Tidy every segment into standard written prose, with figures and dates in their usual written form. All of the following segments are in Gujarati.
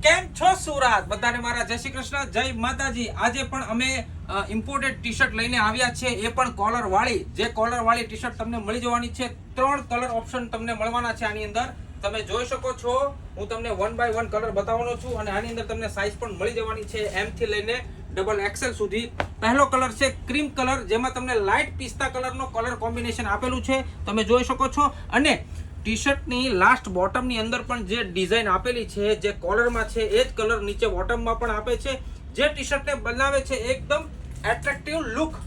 કેમ છો સુરત? બધાને મારા જય શ્રી કૃષ્ણ, જય માતાજી. આજે પણ અમે ઇમ્પોર્ટેડ ટી શર્ટ લઈને આવ્યા છે, એ પણ કોલર વાળી. જે કોલર વાળી ટી શર્ટ તમને મળી જવાની છે. 3 કલર ઓપ્શન તમને મળવાના છે આની અંદર. તમે જોઈ શકો છો, હું તમને 1 બાય 1 કલર બતાવવાનો છું અને આની અંદર તમને સાઈઝ પણ મળી જવાની છે M થી લઈને XXL સુધી. પહેલો કલર છે ક્રીમ કલર, જેમાં તમને લાઇટ પિસ્તા કલરનો કલર કોમ્બિનેશન આપેલું છે, તમે જોઈ શકો છો. અને ટી શર્ટની લાસ્ટ બોટમની અંદર પણ જે ડિઝાઇન આપેલી છે, જે કોલરમાં છે, એ જ કલર નીચે બોટમમાં પણ આપે છે, જે ટી શર્ટને બનાવે છે એકદમ એટ્રેક્ટિવ લુક.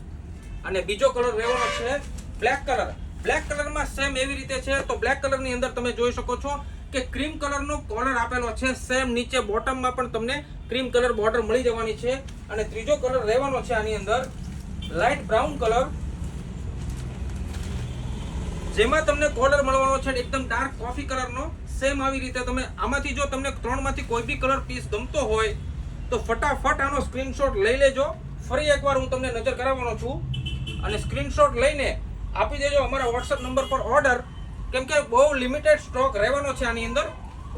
અને બીજો કલર રહેવાનો છે બ્લેક કલર. બ્લેક કલરમાં સેમ એવી રીતે છે. તો બ્લેક કલરની અંદર તમે જોઈ શકો છો કે ક્રીમ કલરનો કોલર આપેલો છે, સેમ નીચે બોટમમાં પણ તમને ક્રીમ કલર બોર્ડર મળી જવાની છે. અને ત્રીજો કલર રહેવાનો છે આની અંદર લાઇટ બ્રાઉન કલર, જેમાં તમને કોલર મળવાનો છે એકદમ ડાર્ક કોફી કલરનો. સેમ આવી રીતે તમે આમાંથી જો તમને 3 માંથી કોઈ બી કલર પીસ ગમતો હોય તો ફટાફટ આનો સ્ક્રીનશોટ લઈ લેજો. ફરી એકવાર હું તમને નજર કરાવવાનો છું અને સ્ક્રીનશોટ લઈને આપી દેજો અમારા વોટ્સએપ નંબર પર ઓર્ડર, કેમ કે બહુ લિમિટેડ સ્ટોક રહેવાનો છે આની અંદર.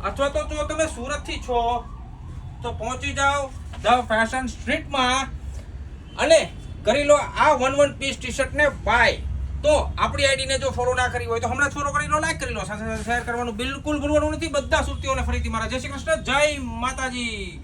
અથવા તો જો તમે સુરતથી છો તો પહોંચી જાઓ ધ ફેશન સ્ટ્રીટમાં અને કરી લો આ 1 પીસ ટી શર્ટને બાય. તો આપણી આઈડીને જો ફોલો ના કરી હોય તો હમણાં ફોલો કરી લો, લાઈક કરી લો, સાથે સાથે શેર કરવાનું બિલકુલ ભૂલવાનું નથી. બધા સુરતીઓને ફરીથી મારા જય શ્રી કૃષ્ણ, જય માતાજી.